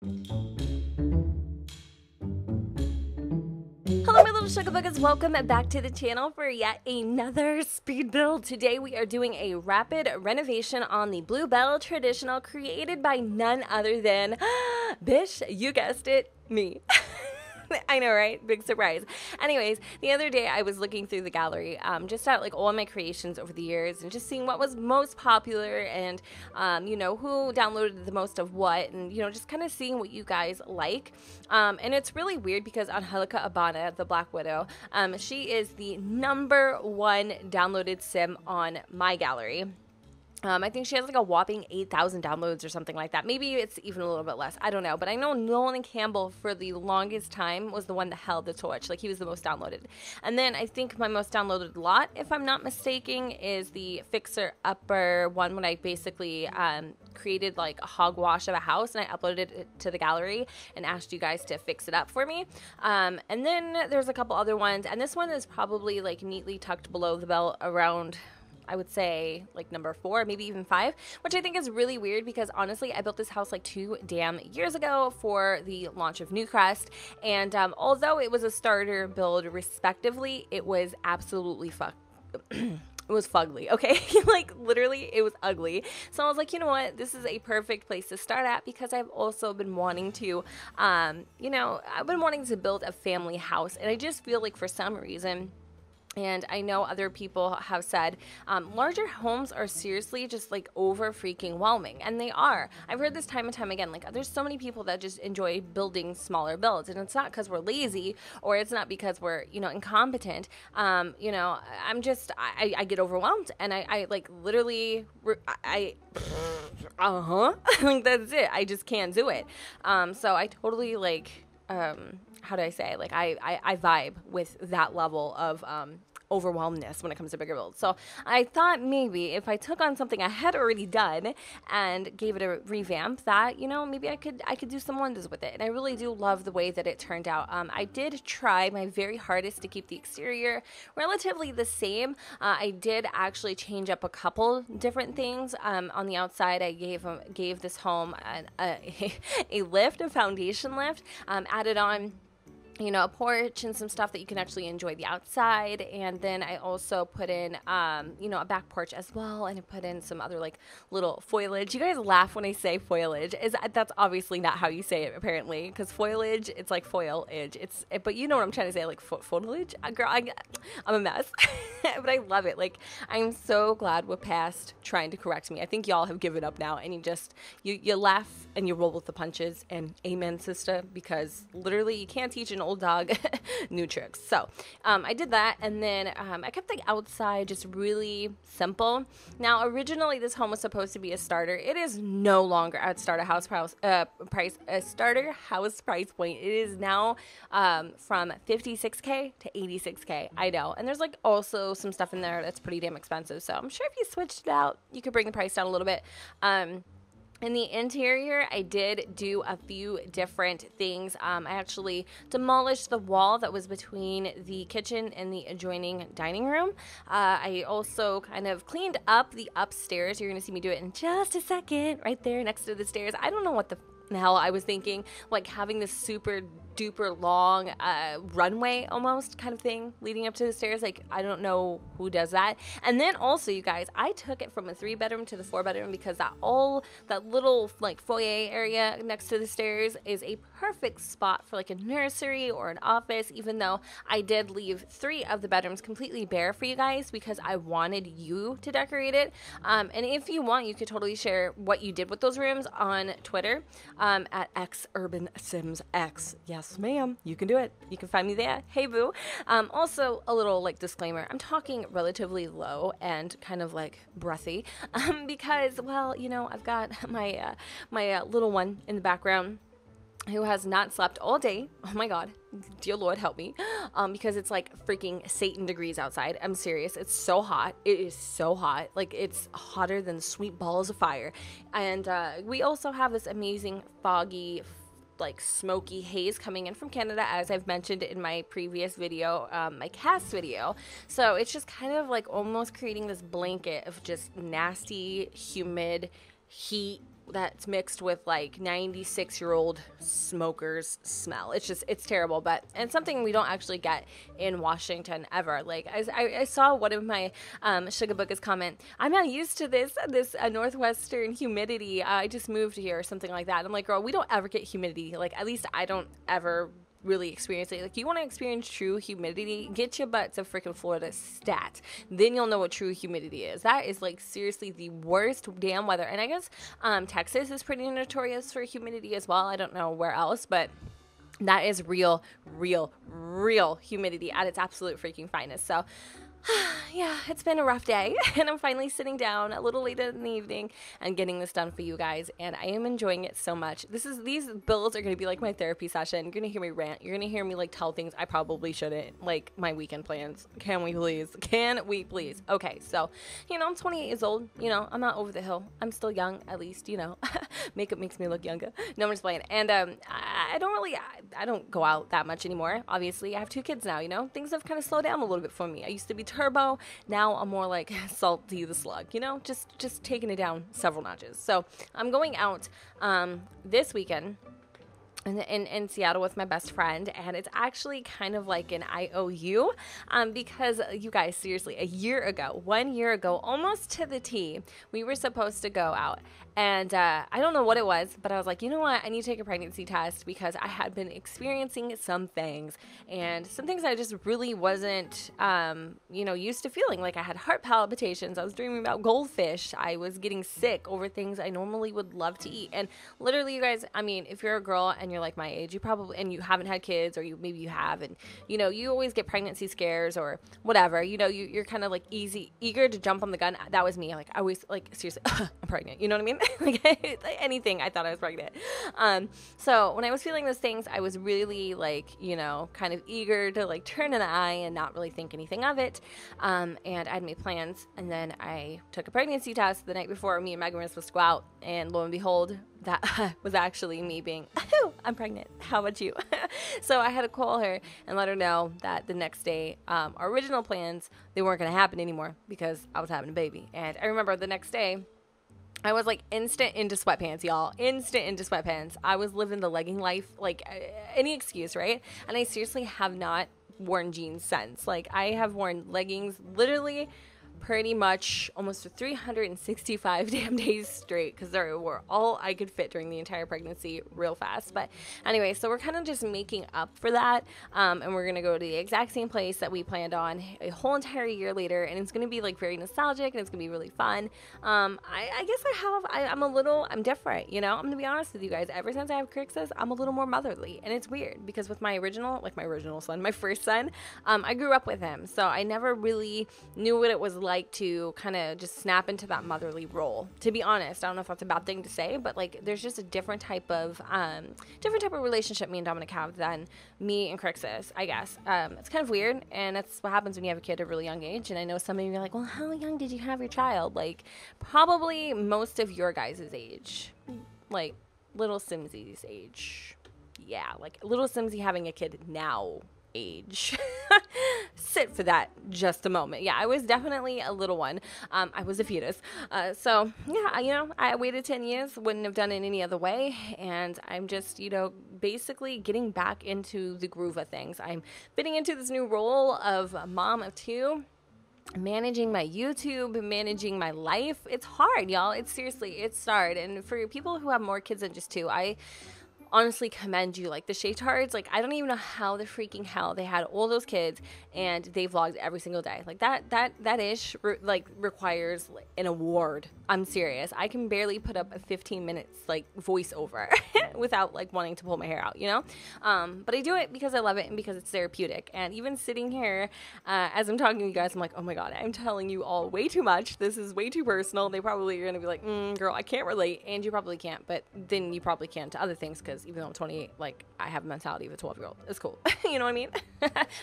Hello my little sugar buggers, welcome back to the channel for yet another speed build. Today we are doing a rapid renovation on the Bluebell traditional created by none other than, bish, you guessed it, me. I know, right? Big surprise. Anyways, the other day I was looking through the gallery, just at like all of my creations over the years and just seeing what was most popular and, you know, who downloaded the most of what and, you know, just kind of seeing what you guys like. And it's really weird because Angelica Abana, the Black Widow, she is the #1 downloaded sim on my gallery. I think she has like a whopping 8,000 downloads or something like that. Maybe it's even a little bit less. I don't know. But I know Nolan Campbell for the longest time was the one that held the torch. Like he was the most downloaded. And then I think my most downloaded lot, if I'm not mistaken, is the Fixer Upper one when I basically created like a hogwash of a house and I uploaded it to the gallery and asked you guys to fix it up for me. And then there's a couple other ones. And this one is probably like neatly tucked below the belt around, I would say like #4, maybe even 5, which I think is really weird because honestly, I built this house like 2 damn years ago for the launch of Newcrest. And although it was a starter build respectively, it was absolutely it was fugly, okay? Like literally it was ugly. So I was like, you know what? This is a perfect place to start at because I've also been wanting to, you know, I've been wanting to build a family house. And I just feel like for some reason, and I know other people have said larger homes are seriously just like over freaking whelming, and they are. I've heard this time and time again. Like there's so many people that just enjoy building smaller builds, and it's not because we're lazy or it's not because we're, you know, incompetent. You know, I'm just I get overwhelmed, and I like literally like that's it. I just can't do it. So I totally like. How do I say, like I vibe with that level of overwhelmedness when it comes to bigger builds. So I thought maybe if I took on something I had already done and gave it a revamp, that, you know, maybe I could do some wonders with it. And I really do love the way that it turned out. I did try my very hardest to keep the exterior relatively the same. I did actually change up a couple different things. On the outside, I gave this home a lift, a foundation lift, added on, you know, a porch and some stuff that you can actually enjoy the outside. And then I also put in, you know, a back porch as well. And I put in some other like little foliage. You guys laugh when I say foliage. That's obviously not how you say it apparently, because foliage, it's like foliage. But you know what I'm trying to say, like foliage. Girl, I'm a mess, but I love it. Like I'm so glad we're past trying to correct me. I think y'all have given up now, and you laugh and you roll with the punches. And amen, sister, because literally you can't teach an old dog new tricks. So I did that, and then I kept the outside just really simple. Now originally this home was supposed to be a starter. It is no longer at starter house price point. It is now from 56K to 86K. I know, and there's like also some stuff in there that's pretty damn expensive. So I'm sure if you switched it out, you could bring the price down a little bit. In the interior, I did do a few different things. I actually demolished the wall that was between the kitchen and the adjoining dining room. I also kind of cleaned up the upstairs. You're going to see me do it in just a second, right there next to the stairs. I don't know what the hell I was thinking, like having this super duper long runway almost kind of thing leading up to the stairs. Like I don't know who does that. And then also, you guys, I took it from a 3-bedroom to the 4-bedroom because that little like foyer area next to the stairs is a perfect spot for like a nursery or an office, even though I did leave 3 of the bedrooms completely bare for you guys because I wanted you to decorate it. And if you want, you could totally share what you did with those rooms on Twitter at UrbanSims. Yes, ma'am, you can do it. You can find me there. Hey, boo. Also, a little like disclaimer. I'm talking relatively low and kind of like breathy because, well, you know, I've got my little one in the background who has not slept all day. Oh my God, dear Lord, help me. Because it's like freaking Satan degrees outside. I'm serious. It's so hot. It is so hot. Like it's hotter than sweet balls of fire. And we also have this amazing foggy, like smoky haze coming in from Canada, as I've mentioned in my previous video, my cast video. So it's just kind of like almost creating this blanket of just nasty, humid heat, that's mixed with like 96-year-old smokers smell. It's terrible, but, and something we don't actually get in Washington ever. Like I saw one of my SUGA bookers comment, I'm not used to this northwestern humidity. I just moved here or something like that. I'm like, girl, we don't ever get humidity. Like, at least I don't ever really experience it. Like, you want to experience true humidity, get your butt to freaking Florida stat. Then you'll know what true humidity is. That is like seriously the worst damn weather. And I guess Texas is pretty notorious for humidity as well. I don't know where else, but that is real humidity at its absolute freaking finest. So yeah, it's been a rough day, and I'm finally sitting down a little later in the evening and getting this done for you guys, and I am enjoying it so much. These bills are going to be like my therapy session. You're going to hear me rant. You're going to hear me like tell things I probably shouldn't, like my weekend plans. Can we please? Okay, so, I'm 28 years old. I'm not over the hill. I'm still young, at least, makeup makes me look younger. No, I'm just playing. And I don't go out that much anymore. Obviously, I have 2 kids now, things have kind of slowed down a little bit for me. I used to be turbo. Now I'm more like Salty the Slug, just taking it down several notches. So I'm going out this weekend in Seattle with my best friend, and it's actually kind of like an IOU because you guys, seriously, 1 year ago, almost to the T, we were supposed to go out, and I don't know what it was, but I was like, you know what, I need to take a pregnancy test because I had been experiencing some things I just really wasn't used to feeling. Like, I had heart palpitations, I was dreaming about goldfish, I was getting sick over things I normally would love to eat. And literally, you guys, I mean, if you're a girl and you're like my age, and you haven't had kids, or maybe you have, and you always get pregnancy scares or whatever, you're kind of like eager to jump on the gun. That was me. Like, I always, like, seriously, I'm pregnant, you know what I mean? Like, anything, I thought I was pregnant. So when I was feeling those things, I was really like, kind of eager to like turn an eye and not really think anything of it. And I had made plans, and then I took a pregnancy test the night before. Me and Megan were supposed to go out, and lo and behold, that was actually me being, I'm pregnant. How about you? So I had to call her and let her know that the next day, our original plans, they weren't going to happen anymore because I was having a baby. And I remember the next day, I was like instant into sweatpants, y'all. Instant into sweatpants. I was living the legging life, like any excuse, right? And I seriously have not worn jeans since. Like, I have worn leggings literally pretty much almost 365 damn days straight because they were all I could fit during the entire pregnancy real fast. But anyway, so we're kind of just making up for that, and we're gonna go to the exact same place that we planned on a whole entire year later, and it's gonna be like very nostalgic, and it's gonna be really fun. I guess I'm different, I'm gonna be honest with you guys. Ever since I have Crixus, I'm a little more motherly, and it's weird because with my original son, my first son, I grew up with him, so I never really knew what it was like to kind of just snap into that motherly role. To be honest, I don't know if that's a bad thing to say, but like, there's just a different type of relationship me and Dominic have than me and Crixus, I guess. It's kind of weird, and that's what happens when you have a kid at a really young age. And I know some of you are like, well, how young did you have your child? Like, probably most of your guys' age, like little Simsy's age. Yeah, like little Simsy having a kid now age. Sit for that just a moment. Yeah, I was definitely a little one. I was a fetus. So yeah, I waited 10 years, wouldn't have done it any other way. And I'm just, basically getting back into the groove of things. I'm fitting into this new role of mom of 2. Managing my YouTube, managing my life. It's hard, y'all. It's hard. And for people who have more kids than just 2, I honestly commend you. Like, the Shaytards, like, I don't even know how the freaking hell they had all those kids and they vlogged every single day. Like, that ish requires an award. I'm serious. I can barely put up a 15 minutes like voiceover without like wanting to pull my hair out, but I do it because I love it and because it's therapeutic. And even sitting here as I'm talking to you guys, I'm like, oh my god, I'm telling you all way too much. This is way too personal. They probably are gonna be like, girl, I can't relate. And you probably can't, but then you probably can to other things, because even though I'm 28, like, I have the mentality of a 12-year-old. It's cool. You know what I mean?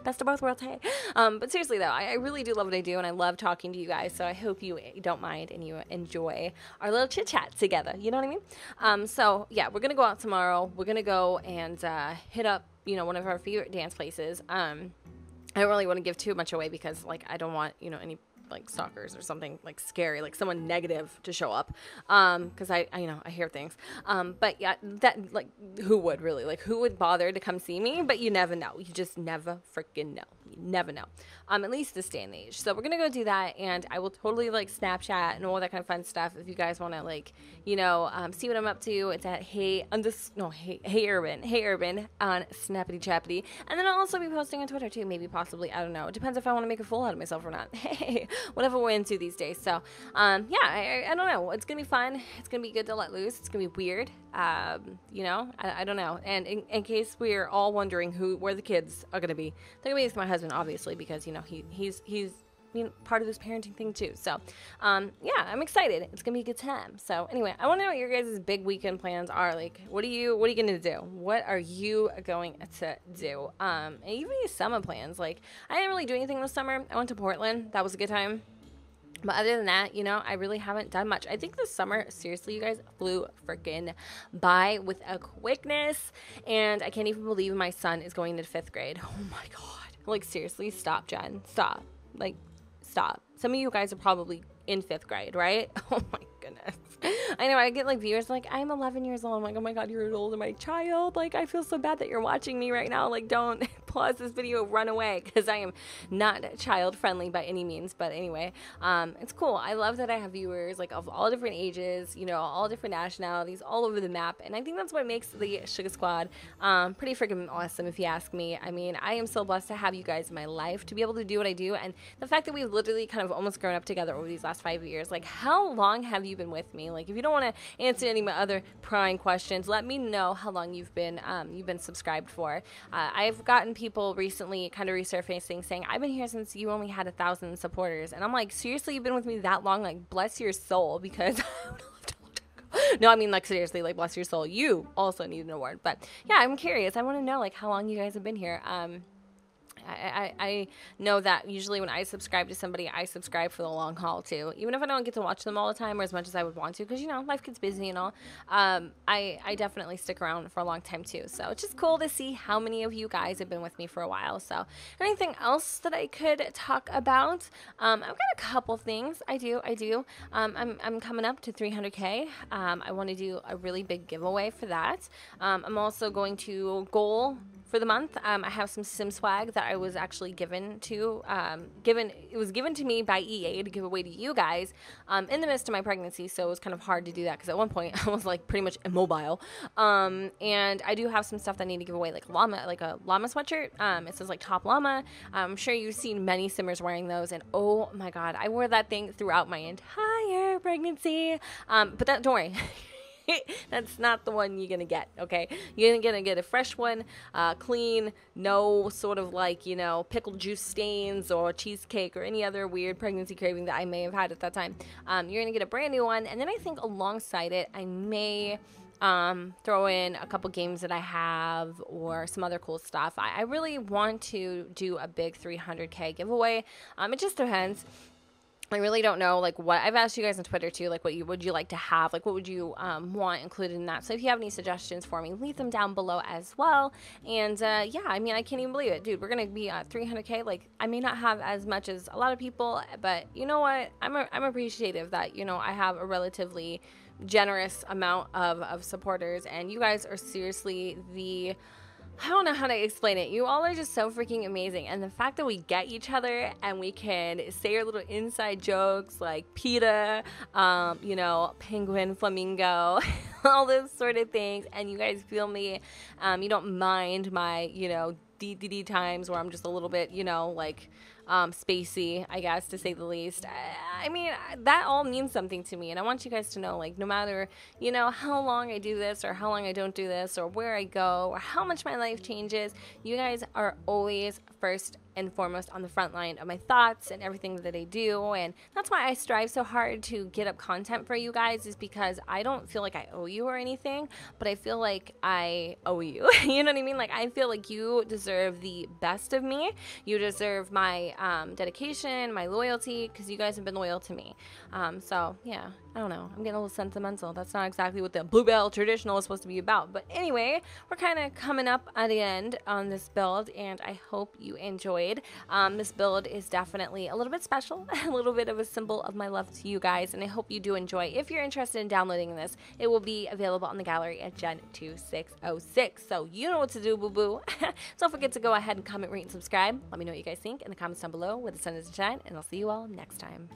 Best of both worlds, hey. But seriously though, I really do love what I do, and I love talking to you guys, so I hope you don't mind and you enjoy our little chit chat together. You know what I mean? So yeah, we're gonna go out tomorrow. We're gonna go and hit up, one of our favorite dance places. I don't really want to give too much away because, like, I don't want, any like stalkers or something like scary, like someone negative to show up. Because I you know, I hear things. But yeah, that, like, who would really, like, who would bother to come see me? But you never know. You just never freaking know. You never know. At least this day and age. So we're gonna go do that, and I will totally like Snapchat and all that kind of fun stuff if you guys want to, like, you know, see what I'm up to. It's at Hey Urban on Snappity Chappity, and then I'll also be posting on Twitter too. Maybe, possibly, I don't know. It depends if I want to make a fool out of myself or not. Hey, whatever we're into these days. So yeah, I don't know. It's gonna be fun. It's gonna be good to let loose. It's gonna be weird. You know, I don't know. And in case we're all wondering where the kids are gonna be, they're gonna be with my husband, obviously, because, you know, he's part of this parenting thing too. So yeah, I'm excited. It's gonna be a good time. So anyway, I want to know what your guys' big weekend plans are. Like, what are you gonna do? What are you going to do? And even your summer plans. Like, I didn't really do anything this summer. I went to Portland. That was a good time. But other than that, you know, I really haven't done much. I think this summer, seriously, you guys, flew freaking by with a quickness. And I can't even believe my son is going to 5th grade. Oh my God. Like, seriously, stop, Jen. Stop. Like, stop. Some of you guys are probably in 5th grade, right? Oh my goodness. I know, I get like viewers like, I'm 11 years old. I'm like, oh my God, you're older than my child. Like, I feel so bad that you're watching me right now. Like, don't pause this video, run away, because I am not child friendly by any means. But anyway, it's cool. I love that I have viewers like of all different ages, you know, all different nationalities, all over the map. And I think that's what makes the SUGA Squad pretty freaking awesome, if you ask me. I mean, I am so blessed to have you guys in my life, to be able to do what I do. And the fact that we've literally kind of almost grown up together over these last 5 years. Like, how long have you been with me? Like, if you don't want to answer any of my other prying questions, let me know how long you've been subscribed for. I've gotten people recently kind of resurfacing saying, I've been here since you only had 1,000 supporters. And I'm like, seriously, you've been with me that long? Like, bless your soul, because no, I mean, like, seriously, like, bless your soul. You also need an award. But yeah, I'm curious. I want to know, like, how long you guys have been here. I know that usually when I subscribe to somebody, I subscribe for the long haul too. Even if I don't get to watch them all the time or as much as I would want to, because, you know, life gets busy and all. I definitely stick around for a long time too. So it's just cool to see how many of you guys have been with me for a while. So anything else that I could talk about? I've got a couple things. I do. I'm coming up to 300K. I want to do a really big giveaway for that. I'm also going to goal for the month. I have some sim swag that I was actually given to me by EA to give away to you guys in the midst of my pregnancy, so it was kind of hard to do that because at one point I was like pretty much immobile. And I do have some stuff that I need to give away, like a llama sweatshirt. It says like Top Llama. I'm sure you've seen many simmers wearing those, and oh my God, I wore that thing throughout my entire pregnancy. But don't worry. That's not the one you're gonna get, okay? You're gonna get a fresh one, clean, no sort of like, you know, pickle juice stains or cheesecake or any other weird pregnancy craving that I may have had at that time. You're gonna get a brand new one, and then I think alongside it, I may throw in a couple games that I have or some other cool stuff. I really want to do a big 300K giveaway. It just depends. I really don't know, like, what I've asked you guys on Twitter too, like, would you like to have, like, what would you want included in that? So if you have any suggestions for me, leave them down below as well. And yeah, I mean, I can't even believe it, dude. We're gonna be at 300K. Like, I may not have as much as a lot of people, but you know what? I'm appreciative that, you know, I have a relatively generous amount of supporters, and you guys are seriously I don't know how to explain it. You all are just so freaking amazing. And the fact that we get each other and we can say our little inside jokes like PETA, you know, penguin, flamingo, all those sort of things. And you guys feel me. You don't mind my, you know, DDD times where I'm just a little bit, you know, like, spacey, I guess, to say the least. I mean, that all means something to me, and I want you guys to know, like, no matter, you know, how long I do this or how long I don't do this or where I go or how much my life changes, you guys are always first and foremost on the front line of my thoughts and everything that I do. And that's why I strive so hard to get up content for you guys, is because I don't feel like I owe you or anything, but I feel like I owe you. You know what I mean? Like, I feel like you deserve the best of me. You deserve my dedication, my loyalty, because you guys have been loyal to me. So yeah, I don't know. I'm getting a little sentimental. That's not exactly what the Bluebell traditional is supposed to be about. But anyway, we're kind of coming up at the end on this build, and I hope you enjoyed enjoyed. This build is definitely a little bit special, a little bit of a symbol of my love to you guys, and I hope you do enjoy. If you're interested in downloading this, it will be available on the gallery at Gen 2606. So you know what to do, boo-boo. Don't forget to go ahead and comment, rate, and subscribe. Let me know what you guys think in the comments down below where the sun is to shine, and I'll see you all next time.